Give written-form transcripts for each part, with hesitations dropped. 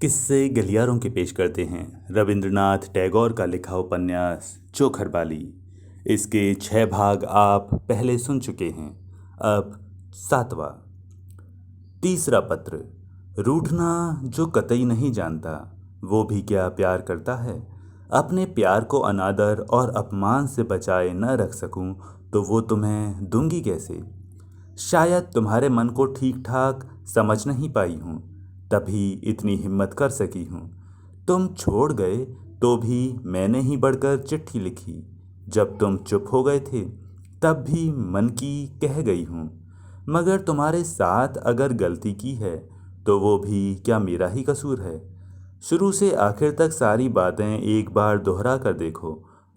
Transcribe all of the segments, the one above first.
किस्से गलियारों के पेश करते हैं रविंद्रनाथ टैगोर का लिखा उपन्यास चोखरबाली। इसके 6 भाग आप पहले सुन चुके हैं। अब 7वां। तीसरा पत्र। रूठना जो कतई नहीं जानता वो भी क्या प्यार करता है। अपने प्यार को अनादर और अपमान से बचाए न रख सकूं तो वो तुम्हें दूंगी कैसे। शायद तुम्हारे मन को ठीक ठाक समझ नहीं पाई हूँ, तभी इतनी हिम्मत कर सकी हूँ। तुम छोड़ गए तो भी मैंने ही बढ़कर चिट्ठी लिखी। जब तुम चुप हो गए थे तब भी मन की कह गई हूँ। मगर तुम्हारे साथ अगर गलती की है तो वो भी क्या मेरा ही कसूर है। शुरू से आखिर तक सारी बातें एक बार दोहरा कर देखो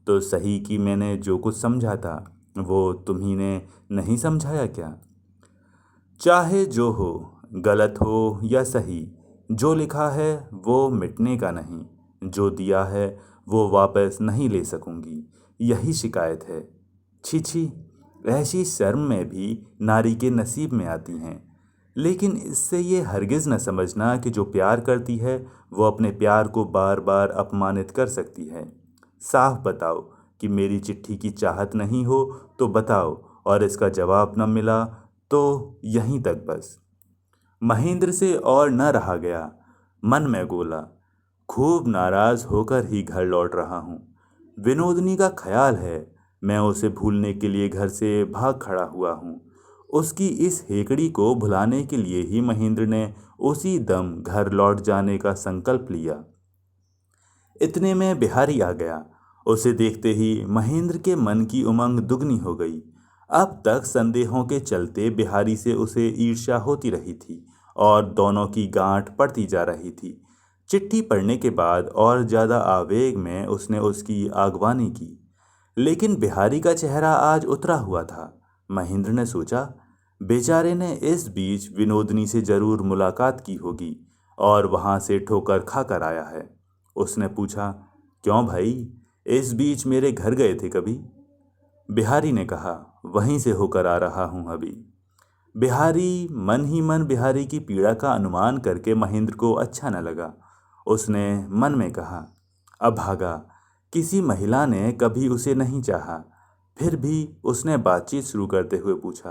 तो सही कि मैंने जो कुछ समझा था वो तुम्ही ने नहीं समझाया क्या। चाहे जो हो, गलत हो या सही, जो लिखा है वो मिटने का नहीं, जो दिया है वो वापस नहीं ले सकूंगी, यही शिकायत है। छी छी, ऐसी शर्म में भी नारी के नसीब में आती हैं। लेकिन इससे ये हरगिज़ न समझना कि जो प्यार करती है वो अपने प्यार को बार बार अपमानित कर सकती है। साफ बताओ कि मेरी चिट्ठी की चाहत नहीं हो तो बताओ, और इसका जवाब न मिला तो यहीं तक बस। महेंद्र से और न रहा गया। मन में बोला, खूब नाराज होकर ही घर लौट रहा हूँ। विनोदनी का ख्याल है, मैं उसे भूलने के लिए घर से भाग खड़ा हुआ हूँ। उसकी इस हेकड़ी को भुलाने के लिए ही महेंद्र ने उसी दम घर लौट जाने का संकल्प लिया। इतने में बिहारी आ गया। उसे देखते ही महेंद्र के मन की उमंग दुगनी हो गई। अब तक संदेहों के चलते बिहारी से उसे ईर्ष्या होती रही थी और दोनों की गांठ पड़ती जा रही थी। चिट्ठी पढ़ने के बाद और ज़्यादा आवेग में उसने उसकी आगवानी की। लेकिन बिहारी का चेहरा आज उतरा हुआ था। महेंद्र ने सोचा, बेचारे ने इस बीच विनोदनी से जरूर मुलाकात की होगी और वहां से ठोकर खाकर आया है। उसने पूछा, क्यों भाई, इस बीच मेरे घर गए थे कभी। बिहारी ने कहा, वहीं से होकर आ रहा हूं अभी। बिहारी मन ही मन बिहारी की पीड़ा का अनुमान करके महेंद्र को अच्छा न लगा। उसने मन में कहा, अभागा, किसी महिला ने कभी उसे नहीं चाहा। फिर भी उसने बातचीत शुरू करते हुए पूछा,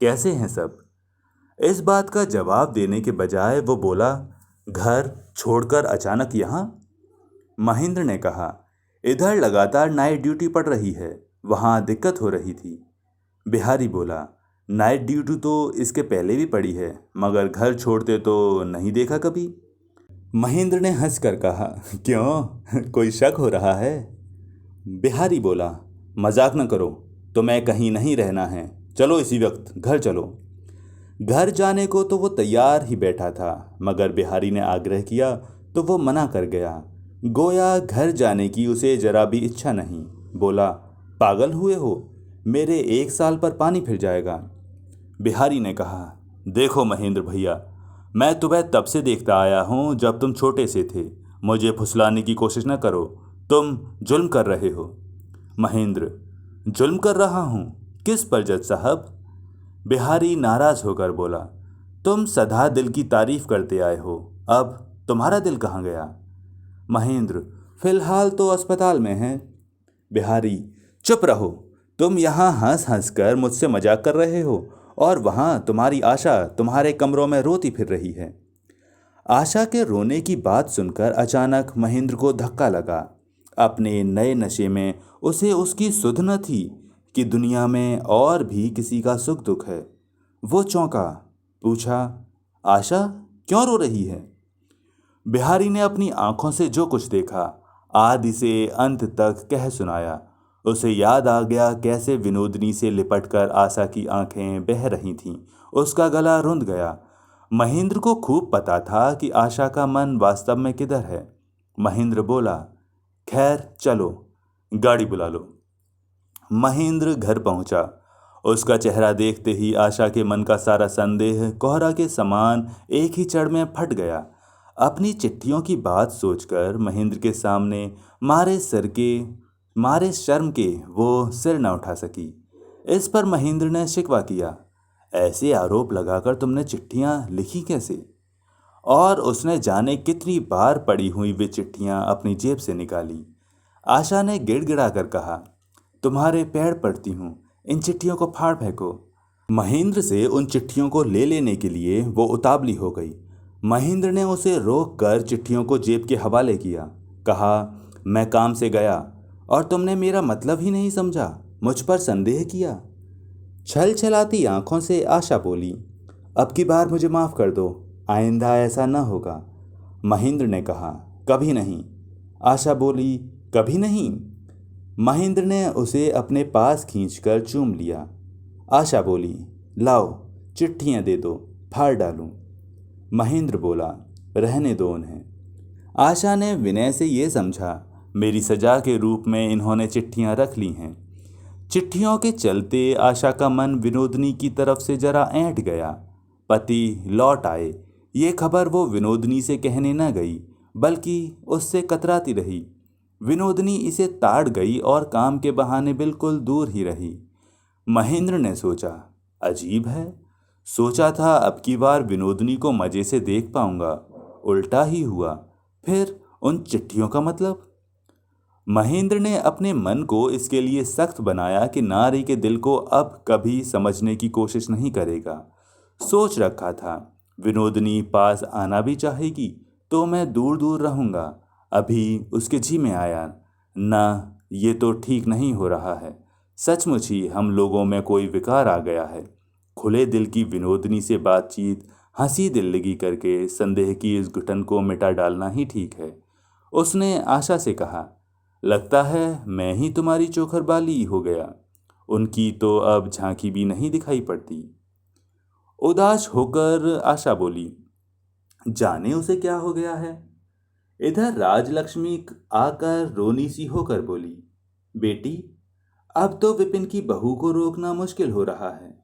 कैसे हैं सब। इस बात का जवाब देने के बजाय वो बोला, घर छोड़कर अचानक यहाँ। महेंद्र ने कहा, इधर लगातार नाइट ड्यूटी पड़ रही है, वहाँ दिक्कत हो रही थी। बिहारी बोला, नाइट ड्यूटी तो इसके पहले भी पड़ी है, मगर घर छोड़ते तो नहीं देखा कभी। महेंद्र ने हंसकर कहा, क्यों, कोई शक हो रहा है। बिहारी बोला, मजाक न करो, तुम्हें कहीं नहीं रहना है, चलो इसी वक्त घर चलो। घर जाने को तो वो तैयार ही बैठा था, मगर बिहारी ने आग्रह किया तो वो मना कर गया। गोया घर जाने की उसे जरा भी इच्छा नहीं। बोला, पागल हुए हो, मेरे 1 साल पर पानी फिर जाएगा। बिहारी ने कहा, देखो महेंद्र भैया, मैं तुम्हें तब से देखता आया हूँ जब तुम छोटे से थे। मुझे फुसलाने की कोशिश न करो, तुम जुल्म कर रहे हो। महेंद्र, जुल्म कर रहा हूँ, किस पर जज साहब। बिहारी नाराज होकर बोला, तुम सदा दिल की तारीफ करते आए हो, अब तुम्हारा दिल कहाँ गया। महेंद्र, फिलहाल तो अस्पताल में है। बिहारी, चुप रहो, तुम यहाँ हंस हंस कर मुझसे मजाक कर रहे हो और वहाँ तुम्हारी आशा तुम्हारे कमरों में रोती फिर रही है। आशा के रोने की बात सुनकर अचानक महेंद्र को धक्का लगा। अपने नए नशे में उसे उसकी सुध न थी कि दुनिया में और भी किसी का सुख दुख है। वो चौंका, पूछा, आशा क्यों रो रही है। बिहारी ने अपनी आंखों से जो कुछ देखा आदि से अंत तक कह सुनाया। उसे याद आ गया कैसे विनोदनी से लिपटकर आशा की आंखें बह रही थीं। उसका गला रुंध गया। महेंद्र को खूब पता था कि आशा का मन वास्तव में किधर है। महेंद्र बोला, खैर चलो, गाड़ी बुला लो। महेंद्र घर पहुंचा। उसका चेहरा देखते ही आशा के मन का सारा संदेह कोहरा के समान एक ही चढ़ में फट गया। अपनी चिट्ठियों की बात सोचकर महेंद्र के सामने मारे शर्म के वो सिर न उठा सकी। इस पर महेंद्र ने शिकवा किया, ऐसे आरोप लगाकर तुमने चिट्ठियां लिखी कैसे। और उसने जाने कितनी बार पड़ी हुई वे चिट्ठियां अपनी जेब से निकाली। आशा ने गिड़गिड़ा कर कहा, तुम्हारे पैर पड़ती हूँ, इन चिट्ठियों को फाड़ फेंको। महेंद्र से उन चिट्ठियों को ले लेने के लिए वो उतावली हो गई। महेंद्र ने उसे रोक कर चिट्ठियों को जेब के हवाले किया। कहा, मैं काम से गया और तुमने मेरा मतलब ही नहीं समझा, मुझ पर संदेह किया। छल छलाती आंखों से आशा बोली, अब की बार मुझे माफ़ कर दो, आइंदा ऐसा न होगा। महेंद्र ने कहा, कभी नहीं। आशा बोली, कभी नहीं। महेंद्र ने उसे अपने पास खींचकर चूम लिया। आशा बोली, लाओ चिट्ठियां दे दो, फाड़ डालूं। महेंद्र बोला, रहने दो उन्हें। आशा ने विनय से ये समझा, मेरी सजा के रूप में इन्होंने चिट्ठियां रख ली हैं। चिट्ठियों के चलते आशा का मन विनोदनी की तरफ से जरा ऐंठ गया। पति लौट आए, ये खबर वो विनोदनी से कहने न गई, बल्कि उससे कतराती रही। विनोदनी इसे ताड़ गई और काम के बहाने बिल्कुल दूर ही रही। महेंद्र ने सोचा, अजीब है, सोचा था अब की बार विनोदनी को मजे से देख पाऊंगा, उल्टा ही हुआ। फिर उन चिट्ठियों का मतलब? महेंद्र ने अपने मन को इसके लिए सख्त बनाया कि नारी के दिल को अब कभी समझने की कोशिश नहीं करेगा। सोच रखा था, विनोदनी पास आना भी चाहेगी तो मैं दूर दूर रहूंगा। अभी उसके जी में आया, ना ये तो ठीक नहीं हो रहा है। सचमुच ही हम लोगों में कोई विकार आ गया है। खुले दिल की विनोदनी से बातचीत, हंसी दिल्लगी करके संदेह की इस घुटन को मिटा डालना ही ठीक है। उसने आशा से कहा, लगता है मैं ही तुम्हारी चोखरबाली हो गया। उनकी तो अब झांकी भी नहीं दिखाई पड़ती। उदास होकर आशा बोली, जाने उसे क्या हो गया है। इधर राजलक्ष्मी आकर रोनी सी होकर बोली, बेटी अब तो विपिन की बहू को रोकना मुश्किल हो रहा है।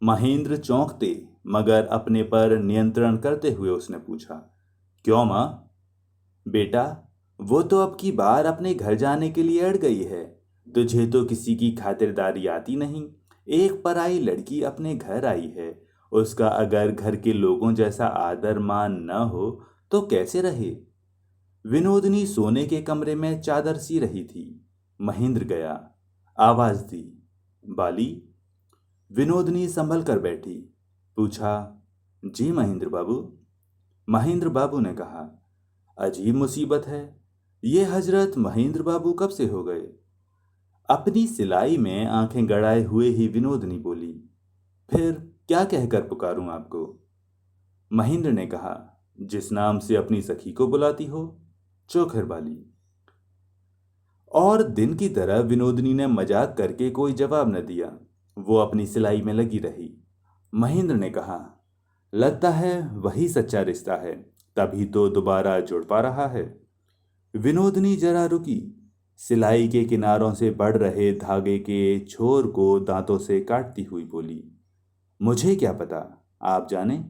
महेंद्र चौंकते मगर अपने पर नियंत्रण करते हुए उसने पूछा, क्यों माँ? बेटा वो तो अब की बार अपने घर जाने के लिए अड़ गई है। तुझे तो किसी की खातिरदारी आती नहीं। एक पराई लड़की अपने घर आई है, उसका अगर घर के लोगों जैसा आदर मान न हो तो कैसे रहे। विनोदनी सोने के कमरे में चादर सी रही थी। महेंद्र गया, आवाज दी, बाली। विनोदनी संभल कर बैठी। पूछा, जी महेंद्र बाबू। महेंद्र बाबू ने कहा, अजीब मुसीबत है, ये हजरत महेंद्र बाबू कब से हो गए। अपनी सिलाई में आंखें गड़ाए हुए ही विनोदनी बोली, फिर क्या कहकर पुकारूं आपको। महेंद्र ने कहा, जिस नाम से अपनी सखी को बुलाती हो, चोखर बाली। और दिन की तरह विनोदनी ने मजाक करके कोई जवाब न दिया। वो अपनी सिलाई में लगी रही। महेंद्र ने कहा, लगता है वही सच्चा रिश्ता है, तभी तो दोबारा जुड़ पा रहा है। विनोदनी जरा रुकी, सिलाई के किनारों से बढ़ रहे धागे के छोर को दांतों से काटती हुई बोली, मुझे क्या पता, आप जाने।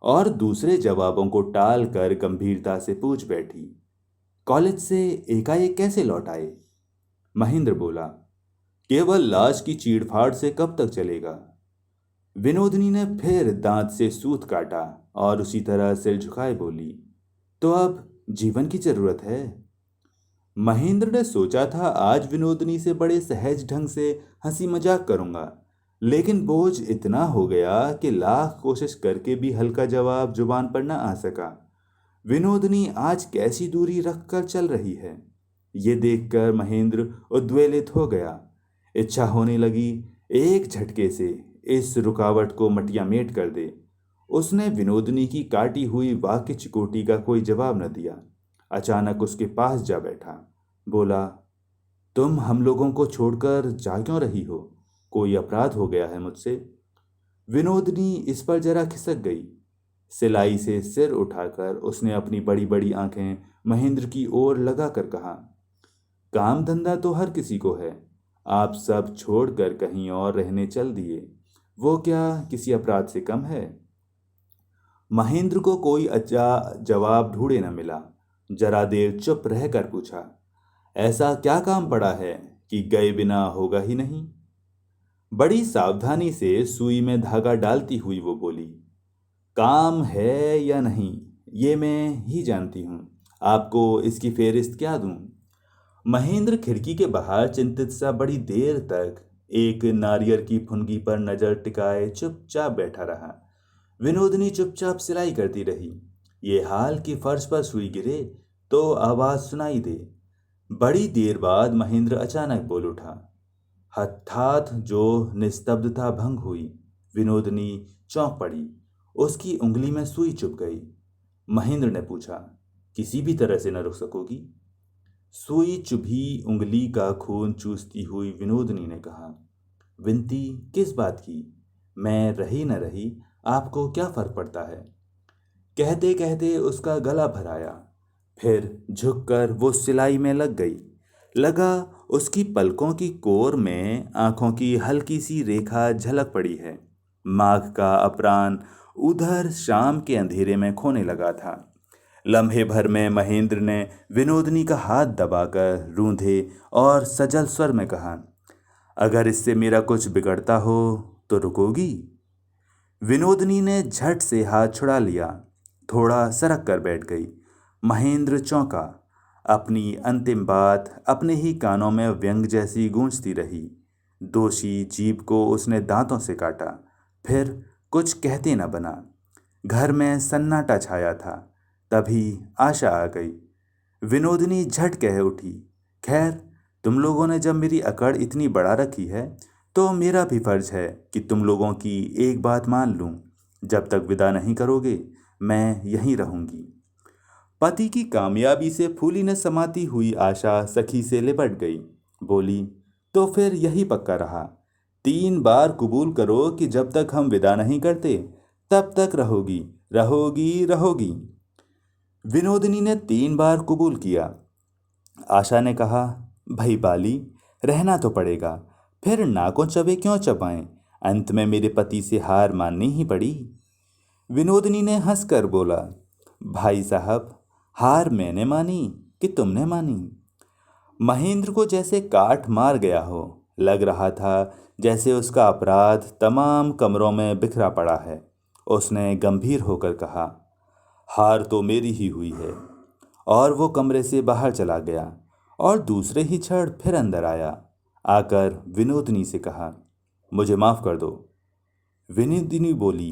और दूसरे जवाबों को टाल कर गंभीरता से पूछ बैठी, कॉलेज से एकाएक कैसे लौट आए। महेंद्र बोला, केवल लाश की चीड़फाड़ से कब तक चलेगा। विनोदनी ने फिर दांत से सूत काटा और उसी तरह सिर झुकाए बोली, तो अब जीवन की जरूरत है। महेंद्र ने सोचा था आज विनोदनी से बड़े सहज ढंग से हंसी मजाक करूंगा, लेकिन बोझ इतना हो गया कि लाख कोशिश करके भी हल्का जवाब जुबान पर न आ सका। विनोदनी आज कैसी दूरी रखकर चल रही है, ये देखकर महेंद्र उद्वेलित हो गया। इच्छा होने लगी एक झटके से इस रुकावट को मटियामेट कर दे। उसने विनोदनी की काटी हुई वाक्य चिकोटी का कोई जवाब न दिया। अचानक उसके पास जा बैठा, बोला, तुम हम लोगों को छोड़कर जा क्यों रही हो, कोई अपराध हो गया है मुझसे। विनोदनी इस पर जरा खिसक गई। सिलाई से सिर उठाकर उसने अपनी बड़ी बड़ी आंखें महेंद्र की ओर लगाकर कहा, काम धंधा तो हर किसी को है, आप सब छोड़कर कहीं और रहने चल दिए, वो क्या किसी अपराध से कम है। महेंद्र को कोई अच्छा जवाब ढूंढे न मिला। जरा देर चुप रहकर पूछा, ऐसा क्या काम पड़ा है कि गए बिना होगा ही नहीं। बड़ी सावधानी से सुई में धागा डालती हुई वो बोली, काम है या नहीं ये मैं ही जानती हूँ। आपको इसकी फेहरिस्त क्या दूँ? महेंद्र खिड़की के बाहर चिंतित सा बड़ी देर तक एक नारियल की फुनगी पर नजर टिकाए चुपचाप बैठा रहा। विनोदनी चुपचाप सिलाई करती रही। ये हाल कि फर्श पर सुई गिरे तो आवाज सुनाई दे। बड़ी देर बाद महेंद्र अचानक बोल उठा। हठात जो निस्तब्धता भंग हुई। विनोदनी चौंक पड़ी। उसकी उंगली में सुई चुभ गई। महेंद्र ने पूछा, किसी भी तरह से न रुक सकोगी? सुई चुभी उंगली का खून चूसती हुई विनोदनी ने कहा, विनती किस बात की? मैं रही न रही, आपको क्या फर्क पड़ता है? कहते कहते उसका गला भर आया। फिर झुककर वो सिलाई में लग गई। लगा उसकी पलकों की कोर में आंखों की हल्की सी रेखा झलक पड़ी है। माघ का अपराह्न उधर शाम के अंधेरे में खोने लगा था। लम्हे भर में महेंद्र ने विनोदनी का हाथ दबाकर रूंधे और सजल स्वर में कहा, अगर इससे मेरा कुछ बिगड़ता हो तो रुकोगी? विनोदनी ने झट से हाथ छुड़ा लिया। थोड़ा सरक कर बैठ गई। महेंद्र चौंका। अपनी अंतिम बात अपने ही कानों में व्यंग जैसी गूंजती रही। दोषी जीभ को उसने दांतों से काटा। फिर कुछ कहते न बना। घर में सन्नाटा छाया था। तभी आशा आ गई। विनोदनी झट कह उठी, खैर, तुम लोगों ने जब मेरी अकड़ इतनी बढ़ा रखी है तो मेरा भी फर्ज है कि तुम लोगों की एक बात मान लूं। जब तक विदा नहीं करोगे मैं यहीं रहूंगी। पति की कामयाबी से फूली न समाती हुई आशा सखी से लिपट गई। बोली, तो फिर यही पक्का रहा। 3 बार कबूल करो कि जब तक हम विदा नहीं करते तब तक रहोगी, रहोगी, रहोगी। विनोदिनी ने 3 बार कबूल किया। आशा ने कहा, भाई बाली, रहना तो पड़ेगा। फिर नाकों चबे क्यों चबाएं? अंत में मेरे पति से हार माननी ही पड़ी। विनोदिनी ने हंसकर बोला, भाई साहब, हार मैंने मानी कि तुमने मानी? महेंद्र को जैसे काठ मार गया हो। लग रहा था जैसे उसका अपराध तमाम कमरों में बिखरा पड़ा है। उसने गंभीर होकर कहा, हार तो मेरी ही हुई है। और वो कमरे से बाहर चला गया और दूसरे ही क्षण फिर अंदर आया। आकर विनोदिनी से कहा, मुझे माफ कर दो। विनोदिनी बोली,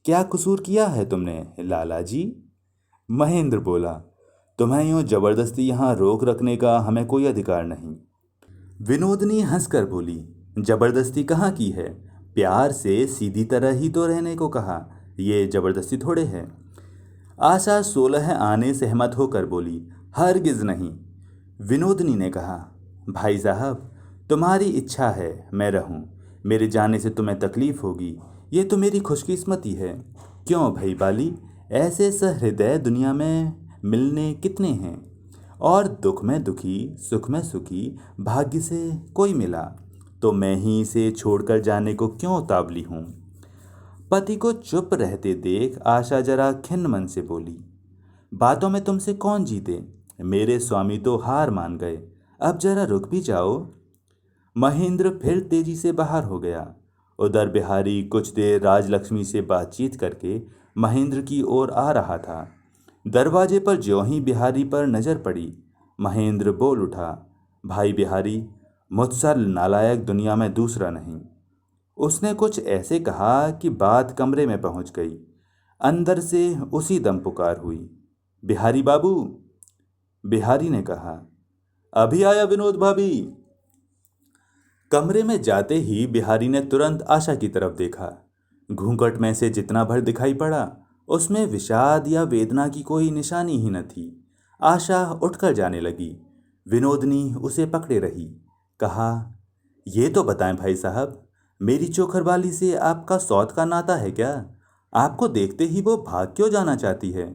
क्या कसूर किया है तुमने लाला जी? महेंद्र बोला, तुम्हें यूं जबरदस्ती यहाँ रोक रखने का हमें कोई अधिकार नहीं। विनोदिनी हंसकर बोली, जबरदस्ती कहाँ की है? प्यार से सीधी तरह ही तो रहने को कहा। ये जबरदस्ती थोड़े है। आशा 16 आने सहमत होकर बोली, हरगिज नहीं। विनोदिनी ने कहा, भाई साहब, तुम्हारी इच्छा है मैं रहूं। मेरे जाने से तुम्हें तकलीफ होगी, ये तो मेरी खुशकिस्मती है। क्यों भाई बाली, ऐसे सहृदय दुनिया में मिलने कितने हैं? और दुख में दुखी, सुख में सुखी भाग्य से कोई मिला तो मैं ही इसे छोड़कर जाने को क्यों उतावली हूँ? पति को चुप रहते देख आशा जरा खिन्न मन से बोली, बातों में तुमसे कौन जीते? मेरे स्वामी तो हार मान गए, अब जरा रुक भी जाओ। महेंद्र फिर तेजी से बाहर हो गया। उधर बिहारी कुछ देर राजलक्ष्मी से बातचीत करके महेंद्र की ओर आ रहा था। दरवाजे पर ज्यों ही बिहारी पर नजर पड़ी, महेंद्र बोल उठा, भाई बिहारी, मुझसा नालायक दुनिया में दूसरा नहीं। उसने कुछ ऐसे कहा कि बात कमरे में पहुंच गई। अंदर से उसी दम पुकार हुई, बिहारी बाबू। बिहारी ने कहा, अभी आया विनोद भाभी। कमरे में जाते ही बिहारी ने तुरंत आशा की तरफ देखा। घूंघट में से जितना भर दिखाई पड़ा उसमें विषाद या वेदना की कोई निशानी ही न थी। आशा उठकर जाने लगी। विनोदनी उसे पकड़े रही। कहा, ये तो बताएं भाई साहब, मेरी चोखरबाली से आपका सौत का नाता है क्या? आपको देखते ही वो भाग क्यों जाना चाहती है?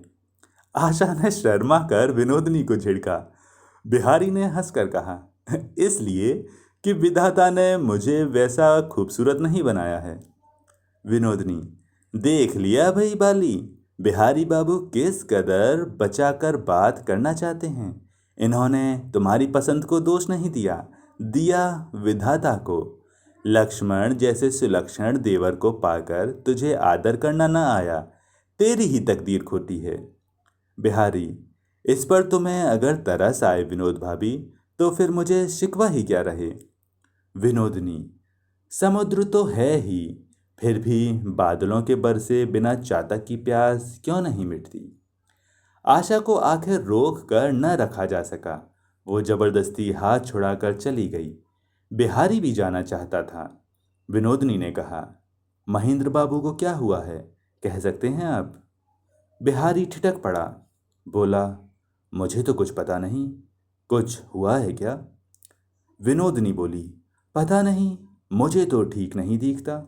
आशा ने शर्मा कर विनोदनी को झिड़का। बिहारी ने हंसकर कहा, इसलिए कि विधाता ने मुझे वैसा खूबसूरत नहीं बनाया है। विनोदनी, देख लिया भाई बाली, बिहारी बाबू किस कदर बचाकर बात करना चाहते हैं। इन्होंने तुम्हारी पसंद को दोष नहीं दिया, दिया विधाता को। लक्ष्मण जैसे सुलक्षण देवर को पाकर तुझे आदर करना न आया, तेरी ही तकदीर खोटी है। बिहारी, इस पर तुम्हें अगर तरस आए विनोद भाभी, तो फिर मुझे शिकवा ही क्या रहे। विनोदनी, समुद्र तो है ही, फिर भी बादलों के बरसे बिना चातक की प्यास क्यों नहीं मिटती। आशा को आखिर रोक कर न रखा जा सका। वो जबरदस्ती हाथ छुड़ाकर चली गई। बिहारी भी जाना चाहता था। विनोदनी ने कहा, महेंद्र बाबू को क्या हुआ है, कह सकते हैं आप। बिहारी ठिठक पड़ा। बोला, मुझे तो कुछ पता नहीं। कुछ हुआ है क्या? विनोदनी बोली, पता नहीं, मुझे तो ठीक नहीं दिखता।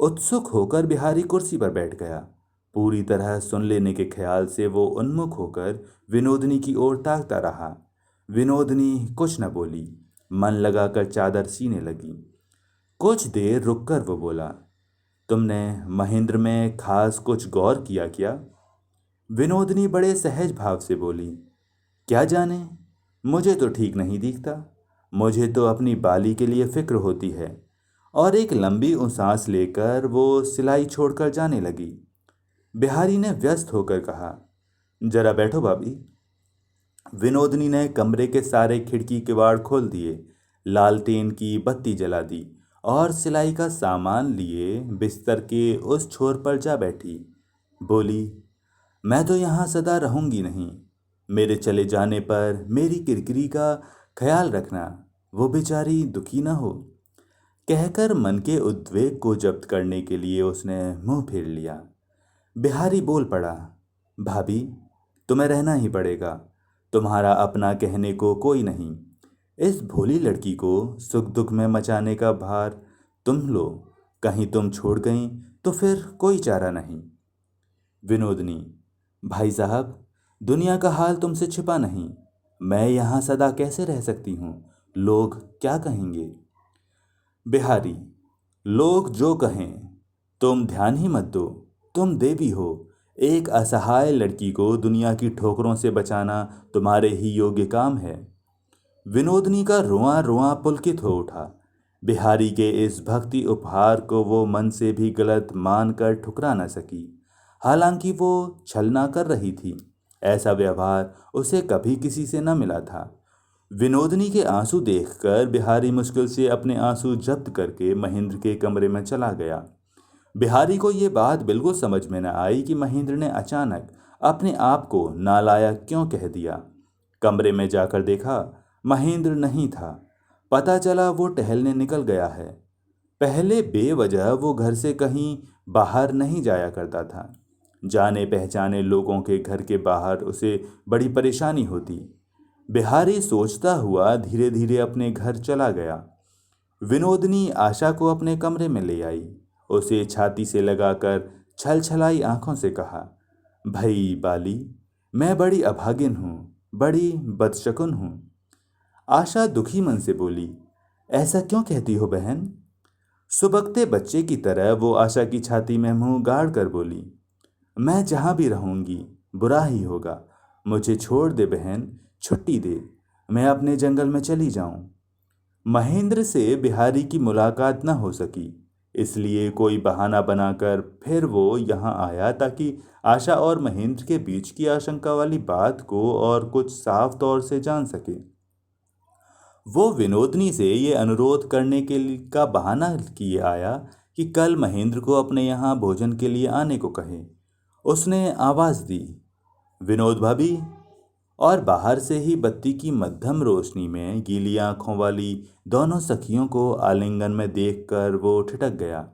उत्सुक होकर बिहारी कुर्सी पर बैठ गया। पूरी तरह सुन लेने के ख्याल से वो उन्मुख होकर विनोदनी की ओर ताकता रहा। विनोदनी कुछ न बोली, मन लगाकर चादर सीने लगी। कुछ देर रुककर वो बोला, तुमने महेंद्र में खास कुछ गौर किया क्या? विनोदनी बड़े सहज भाव से बोली, क्या जाने, मुझे तो ठीक नहीं दिखता। मुझे तो अपनी बाली के लिए फिक्र होती है। और एक लंबी सांस लेकर वो सिलाई छोड़कर जाने लगी। बिहारी ने व्यस्त होकर कहा, जरा बैठो भाभी। विनोदनी ने कमरे के सारे खिड़की किवाड़ खोल दिए, लालटेन की बत्ती जला दी और सिलाई का सामान लिए बिस्तर के उस छोर पर जा बैठी। बोली, मैं तो यहाँ सदा रहूंगी नहीं। मेरे चले जाने पर मेरी किरकिरी का ख्याल रखना, वो बेचारी दुखी ना हो। कहकर मन के उद्वेग को जब्त करने के लिए उसने मुंह फेर लिया। बिहारी बोल पड़ा, भाभी, तुम्हें रहना ही पड़ेगा। तुम्हारा अपना कहने को कोई नहीं। इस भोली लड़की को सुख दुख में मचाने का भार तुम लो। कहीं तुम छोड़ गई तो फिर कोई चारा नहीं। विनोदनी, भाई साहब, दुनिया का हाल तुमसे छिपा नहीं। मैं यहाँ सदा कैसे रह सकती हूँ? लोग क्या कहेंगे? बिहारी, लोग जो कहें, तुम ध्यान ही मत दो। तुम देवी हो। एक असहाय लड़की को दुनिया की ठोकरों से बचाना तुम्हारे ही योग्य काम है। विनोदनी का रोआं रोआं पुलकित हो उठा। बिहारी के इस भक्ति उपहार को वो मन से भी गलत मानकर ठुकरा न सकी। हालांकि वो छलना कर रही थी। ऐसा व्यवहार उसे कभी किसी से न मिला था। विनोदनी के आंसू देखकर बिहारी मुश्किल से अपने आंसू जब्त करके महेंद्र के कमरे में चला गया। बिहारी को ये बात बिल्कुल समझ में न आई कि महेंद्र ने अचानक अपने आप को नालायक क्यों कह दिया। कमरे में जाकर देखा, महेंद्र नहीं था। पता चला वो टहलने निकल गया है। पहले बेवजह वो घर से कहीं बाहर नहीं जाया करता था। जाने पहचाने लोगों के घर के बाहर उसे बड़ी परेशानी होती। बिहारी सोचता हुआ धीरे धीरे अपने घर चला गया। विनोदनी आशा को अपने कमरे में ले आई। उसे छाती से लगाकर छल छलाई आंखों से कहा, भई बाली, मैं बड़ी अभागिन हूँ, बड़ी बदशकुन हूँ। आशा दुखी मन से बोली, ऐसा क्यों कहती हो बहन? सुबकते बच्चे की तरह वो आशा की छाती में मुंह गाड़ कर बोली, मैं जहाँ भी रहूंगी बुरा ही होगा। मुझे छोड़ दे बहन, छुट्टी दे, मैं अपने जंगल में चली जाऊं। महेंद्र से बिहारी की मुलाकात न हो सकी, इसलिए कोई बहाना बनाकर फिर वो यहाँ आया ताकि आशा और महेंद्र के बीच की आशंका वाली बात को और कुछ साफ तौर से जान सके। वो विनोदनी से ये अनुरोध करने के लिए का बहाना किए आया कि कल महेंद्र को अपने यहाँ भोजन के लिए आने को कहे। उसने आवाज़ दी, विनोद भाभी। और बाहर से ही बत्ती की मध्यम रोशनी में गीली आंखों वाली दोनों सखियों को आलिंगन में देखकर वो ठिठक गया।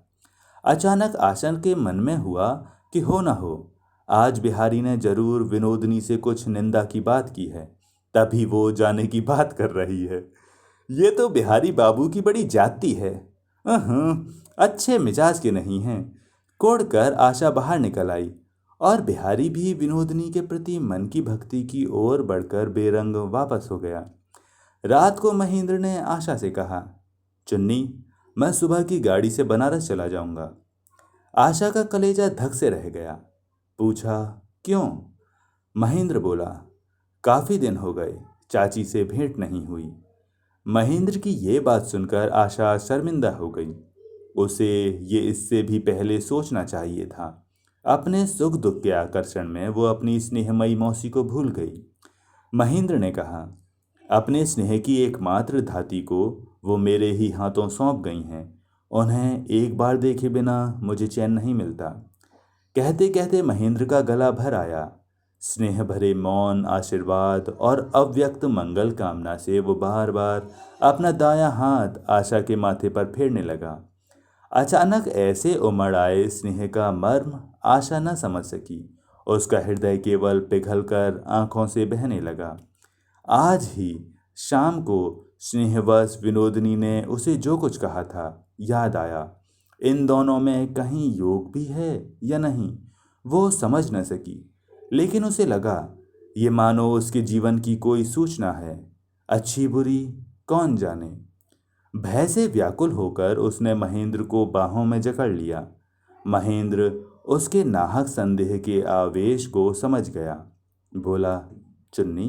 अचानक आशा के मन में हुआ कि हो न हो, आज बिहारी ने जरूर विनोदनी से कुछ निंदा की बात की है, तभी वो जाने की बात कर रही है। ये तो बिहारी बाबू की बड़ी जाती है। अच्छे मिजाज के नहीं हैं। कोड़ कर आशा बाहर निकल आई और बिहारी भी विनोदनी के प्रति मन की भक्ति की ओर बढ़कर बेरंग वापस हो गया। रात को महेंद्र ने आशा से कहा, चुन्नी, मैं सुबह की गाड़ी से बनारस चला जाऊंगा। आशा का कलेजा धक से रह गया। पूछा, क्यों? महेंद्र बोला, काफी दिन हो गए, चाची से भेंट नहीं हुई। महेंद्र की ये बात सुनकर आशा शर्मिंदा हो गई। उसे ये इससे भी पहले सोचना चाहिए था। अपने सुख दुख के आकर्षण में वो अपनी स्नेहमयी मौसी को भूल गई। महेंद्र ने कहा, अपने स्नेह की एकमात्र धाती को वो मेरे ही हाथों सौंप गई हैं। उन्हें एक बार देखे बिना मुझे चैन नहीं मिलता। कहते कहते महेंद्र का गला भर आया। स्नेह भरे मौन आशीर्वाद और अव्यक्त मंगल कामना से वो बार बार अपना दायां हाथ आशा के माथे पर फेरने लगा। अचानक ऐसे उमड़ आए स्नेह का मर्म आशा न समझ सकी। उसका हृदय केवल पिघलकर आंखों से बहने लगा। आज ही शाम को स्नेहवश विनोदिनी ने उसे जो कुछ कहा था याद आया। इन दोनों में कहीं योग भी है या नहीं, वो समझ न सकी। लेकिन उसे लगा ये मानो उसके जीवन की कोई सूचना है, अच्छी बुरी कौन जाने। भय से व्याकुल होकर उसने महेंद्र को बाहों में जकड़ लिया। महेंद्र उसके नाहक संदेह के आवेश को समझ गया। बोला, चुन्नी,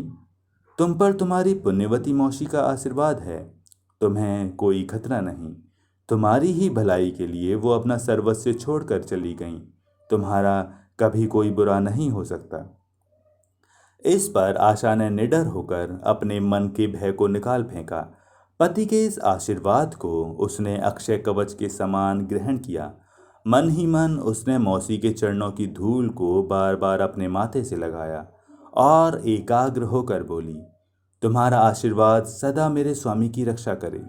तुम पर तुम्हारी पुण्यवती मौसी का आशीर्वाद है। तुम्हें कोई खतरा नहीं। तुम्हारी ही भलाई के लिए वो अपना सर्वस्व छोड़कर चली गईं। तुम्हारा कभी कोई बुरा नहीं हो सकता। इस पर आशा ने निडर होकर अपने मन के भय को निकाल फेंका। पति के इस आशीर्वाद को उसने अक्षय कवच के समान ग्रहण किया। मन ही मन उसने मौसी के चरणों की धूल को बार बार अपने माथे से लगाया और एकाग्र होकर बोली, तुम्हारा आशीर्वाद सदा मेरे स्वामी की रक्षा करे।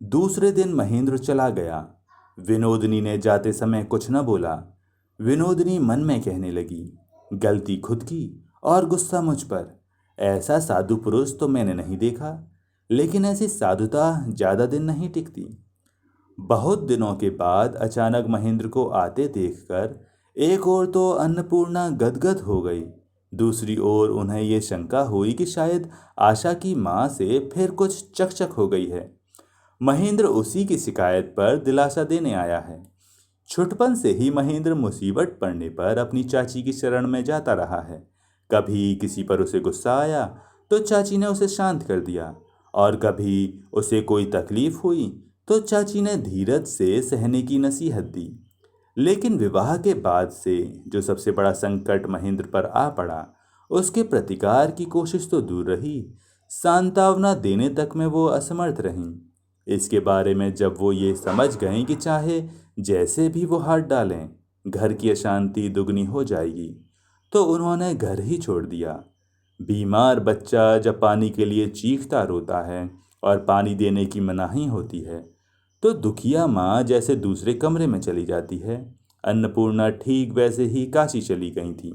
दूसरे दिन महेंद्र चला गया। विनोदिनी ने जाते समय कुछ न बोला। विनोदिनी मन में कहने लगी, गलती खुद की और गुस्सा मुझ पर। ऐसा साधु पुरुष तो मैंने नहीं देखा, लेकिन ऐसी साधुता ज्यादा दिन नहीं टिकती। बहुत दिनों के बाद अचानक महेंद्र को आते देखकर एक ओर तो अन्नपूर्णा गदगद हो गई, दूसरी ओर उन्हें ये शंका हुई कि शायद आशा की माँ से फिर कुछ चकचक हो गई है। महेंद्र उसी की शिकायत पर दिलासा देने आया है। छुटपन से ही महेंद्र मुसीबत पड़ने पर अपनी चाची की शरण में जाता रहा है। कभी किसी पर उसे गुस्सा आया तो चाची ने उसे शांत कर दिया, और कभी उसे कोई तकलीफ हुई तो चाची ने धीरज से सहने की नसीहत दी। लेकिन विवाह के बाद से जो सबसे बड़ा संकट महेंद्र पर आ पड़ा, उसके प्रतिकार की कोशिश तो दूर रही, सांत्वना देने तक में वो असमर्थ रहीं। इसके बारे में जब वो ये समझ गईं कि चाहे जैसे भी वो हाथ डालें घर की अशांति दुगनी हो जाएगी, तो उन्होंने घर ही छोड़ दिया। बीमार बच्चा जब पानी के लिए चीखता रोता है और पानी देने की मनाही होती है, तो दुखिया माँ जैसे दूसरे कमरे में चली जाती है। अन्नपूर्णा ठीक वैसे ही काशी चली गई थी।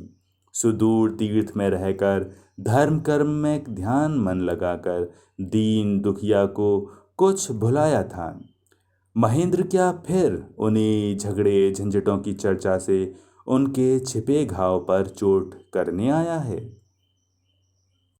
सुदूर तीर्थ में रहकर धर्म कर्म में ध्यान मन लगाकर दीन दुखिया को कुछ भुलाया था। महेंद्र क्या फिर उन्हीं झगड़े झंझटों की चर्चा से उनके छिपे घाव पर चोट करने आया है?